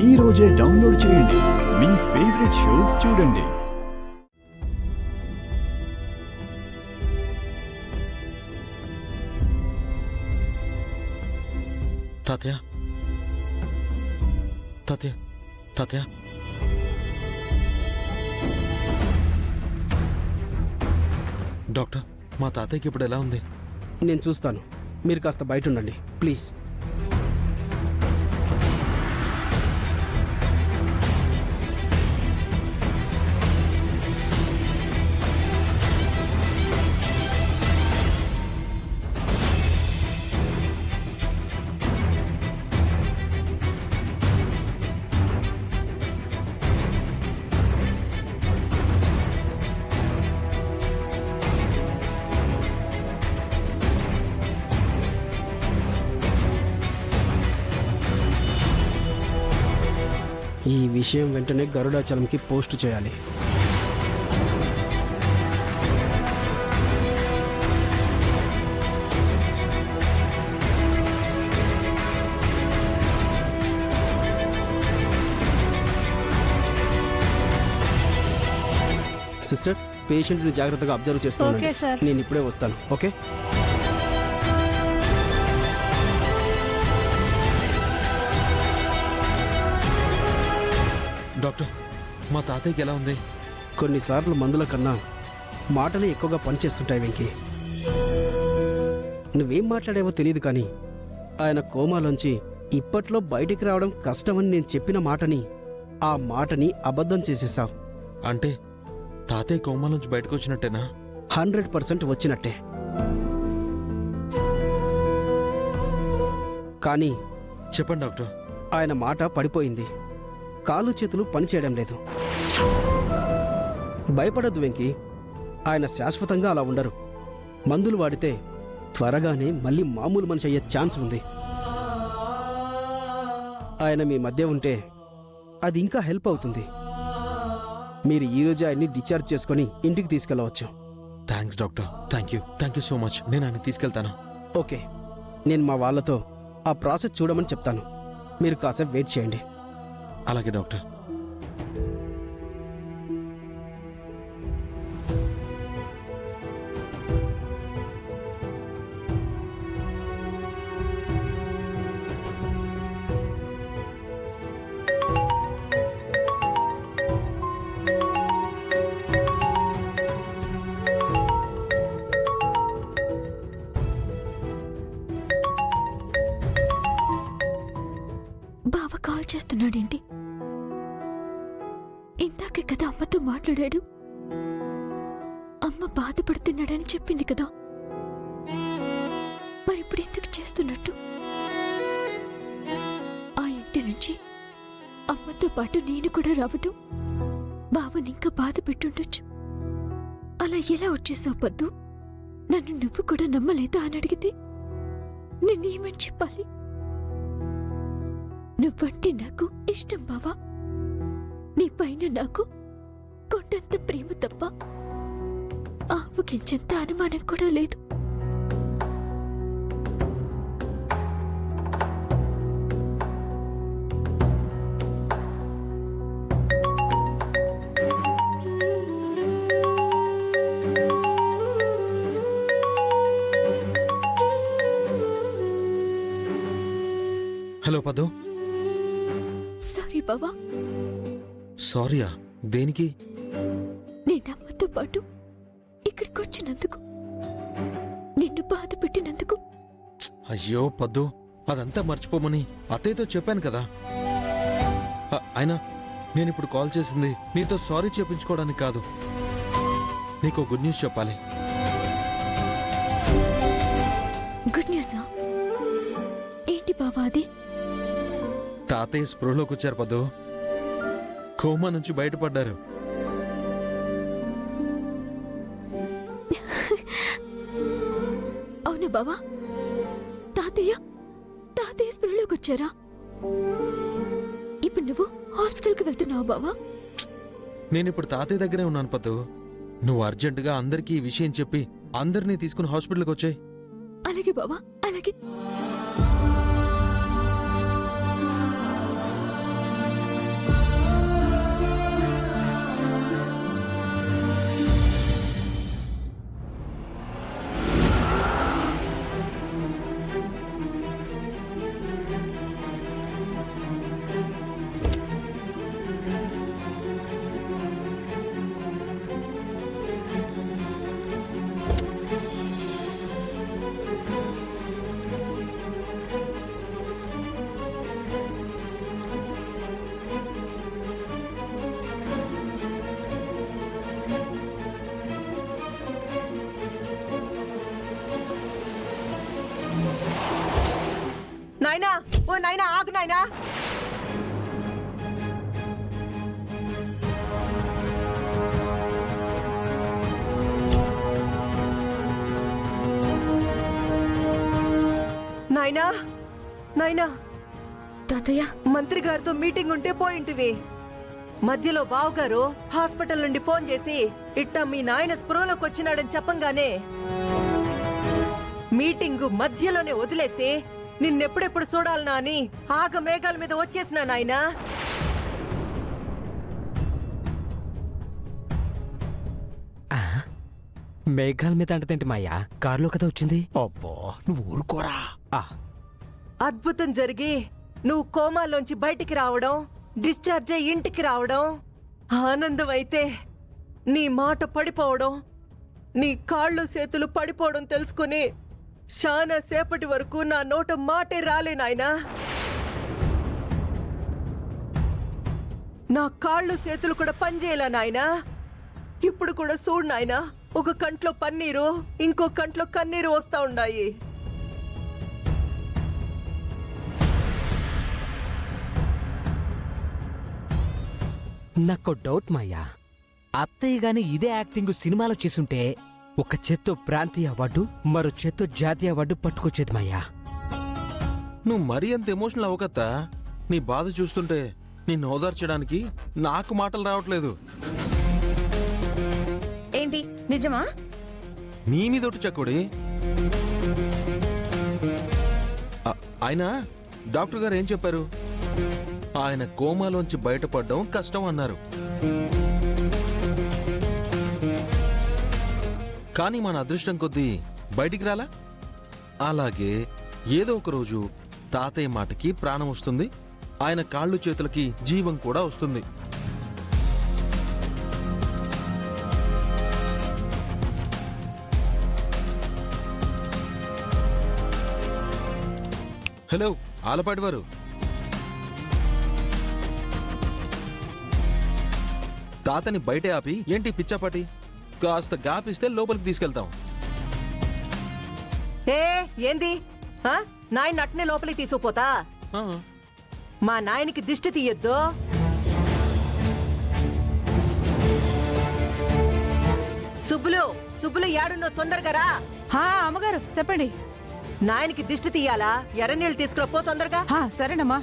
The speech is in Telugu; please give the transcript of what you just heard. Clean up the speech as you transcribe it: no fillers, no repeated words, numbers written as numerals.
ఈ రోజే డౌన్లోడ్ చేయండి. మీ ఫేవరెట్ షోస్ చూడండి. తాతయ్య, తాతయ్య, తాతయ్య. డాక్టర్, మా తాతయ్యకి ఇప్పుడు ఎలా ఉంది? నేను చూస్తాను. మీరు కాస్త బయట ఉండండి ప్లీజ్. ఈ విషయం వెంటనే గరుడాచలంకి పోస్ట్ చేయాలి. సిస్టర్, పేషెంట్ని జాగ్రత్తగా అబ్జర్వ్ చేస్తున్నాను. నేను ఇప్పుడే వస్తాను. ఓకే. డాక్టర్, మా తాతయ్యకి ఎలా ఉంది? కొన్నిసార్లు మందుల కన్నా మాటలు ఎక్కువగా పనిచేస్తుంటాయి వెంకీ. నువ్వేం మాట్లాడావో తెలియదు కానీ ఆయన కోమాలోంచి ఇప్పట్లో బయటికి రావడం కష్టమని నేను చెప్పిన మాటని, ఆ మాటని అబద్ధం చేసేశావు. అంటే తాతయ్య కోమా నుంచి బయటకు వచ్చినట్టేనా? 100% వచ్చినట్టే. కానీ చెప్పండి డాక్టర్. ఆయన మాట పడిపోయింది. కాలు చేతులు పనిచేయడం లేదు. భయపడద్దు వెంకీ, ఆయన శాశ్వతంగా అలా ఉండరు. మందులు వాడితే త్వరగానే మళ్ళీ మామూలు మనిషి అయ్యే ఛాన్స్ ఉంది. ఆయన మీ మధ్య ఉంటే అది ఇంకా హెల్ప్ అవుతుంది. మీరు ఈరోజు ఆయన్ని డిశ్చార్జ్ చేసుకొని ఇంటికి తీసుకెళ్ళవచ్చు. Thanks doctor. Thank you so much. నేను ఆయన తీసుకెళ్తాను. ఓకే, నేను మా వాళ్ళతో ఆ ప్రాసెస్ చూడమని చెప్తాను. మీరు కాసేపు వెయిట్ చేయండి. అలాగే డాక్టర్. బావ కాల్ చేస్తున్నాడేంటి? ఇందాకే కదా అమ్మతో మాట్లాడాడు. అమ్మ బాధపడుతున్నాడని చెప్పింది కదా, మరిప్పుడు ఎందుకు చేస్తున్నట్టు? ఆ ఇంటి నుంచి అమ్మతో పాటు నేను కూడా రావటం బావని ఇంకా బాధ పెట్టుండొచ్చు. అలా ఎలా వచ్చేసావు పద్దు? నన్ను నువ్వు కూడా నమ్మలేదా అని అడిగితే నేనేమని చెప్పాలి? నువ్వంటే నాకు ఇష్టం బావా. నీ పైన నాకు కొండంత ప్రేమ తప్ప ఆవుకించెంత అనుమానం కూడా లేదు. హలో పద్దు. సారీ బావా. సారీయా? దేనికి? నేను అమ్మతో పాటు ఇక్కడికి వచ్చినందుకు, నిన్ను బాధ పెట్టినందుకు. అయ్యో పద్దు, అదంతా మర్చిపోమని అత్తయ్యతో చెప్పాను కదా. అయినా నేనిప్పుడు కాల్ చేసింది నీతో సారీ చెప్పించుకోవడానికి కాదు, నీకు గుడ్ న్యూస్ చెప్పాలి. గుడ్ న్యూసా? ఏంటి బావా అది? తాతయ్య స్పృహలోకి వచ్చారు పద్దు. కోమా నుంచి బయటపడ్డారు. అవునా బావా? తాతయ్య స్పృహలోకి వచ్చారా? ఇప్పుడు నువ్వు హాస్పిటల్కి వెళ్తున్నావు బావా? నేనిప్పుడు తాతయ్య దగ్గరే ఉన్నాను పద్దు. నువ్వు అర్జెంటుగా అందరికీ ఈ విషయం చెప్పి అందరినీ తీసుకుని హాస్పిటల్కి వచ్చాయి. అలాగే బావా, అలాగే. నాయనా నాయనా, తాతయ్య మంత్రి గారితో మీటింగ్ ఉంటే పోయింటివి. మధ్యలో బావగారు హాస్పిటల్ నుండి ఫోన్ చేసి ఇట్టా మీ నాయన స్పృహలోకి వచ్చినాడని చెప్పంగానే మీటింగ్ మధ్యలోనే వదిలేసి నిన్నెప్పుడెప్పుడు చూడాలనా అని ఆగ మేఘాల మీద వచ్చేసినా నాయనా. మేఘాల మీద అంటదేంటి మాయా? కారులో కదా వచ్చింది. అబ్బా నువ్వు ఊరుకోరా. ఆ, అద్భుతం జరిగి నువ్వు కోమాలోంచి బయటికి రావడం, డిశ్చార్జ్ అయ్యి ఇంటికి రావడం, ఆనందం అయితే నీ మాట పడిపోవడం, నీ కాళ్ళు చేతులు పడిపోవడం తెలుసుకుని చాలా సేపటి వరకు నా నోట మాటే రాలే నాయనా. నా కాళ్ళు చేతులు కూడా పనిచేయలే నాయనా. ఇప్పుడు కూడా చూడు నాయనా, ఒక కంట్లో పన్నీరు ఇంకో కంట్లో కన్నీరు వస్తా ఉండాయి. నాకు డౌట్ మాయా. అత్తయ్య గాని ఇదే యాక్టింగ్ సినిమాలో చేసుంటే ఒక చేత్తో ప్రాంతీయ అవార్డు, మరో చేత్తో జాతీయ అవార్డు పట్టుకొచ్చేది మాయా. నువ్వు మరీ అంత ఎమోషనల్ అవ్వకత్తా. నీ బాధ చూస్తుంటే నిన్ను ఓదార్చడానికి నాకు మాటలు రావట్లేదు. ఏంటి నిజమా? నీ మీదొట్టు చక్కుడి. ఆయన డాక్టర్ గారు ఏం చెప్పారు? ఆయన కోమాలోంచి బయటపడడం కష్టం అన్నారు. కానీ మన అదృష్టం కొద్దీ బయటికి రాలా. అలాగే ఏదో ఒక రోజు తాతయ్య మాటకి ప్రాణం వస్తుంది, ఆయన కాళ్ళు చేతులకి జీవం కూడా వస్తుంది. హలో ఆలపాటి వారు, తాతని బయటే ఆపి ఏంటి పిచ్చాపాటి? కాస్త గాపిస్తే లోపలికి తీసుకెళ్తాం. ఏ ఏంది నాయన అట్నే లోపలికి తీసుకుపోతా? ఆ, మా నాయనకి దిష్టి తీయొద్దు. సుబ్బులు సుబ్బులు ఏడున్నో తొందరగా రా. అమ్మగారు చెప్పండి. నాయనకి దిష్టి తీయాలా? ఎర్రనీళ్ళు తీసుకురా పో తొందరగా. సరేనమ్మా.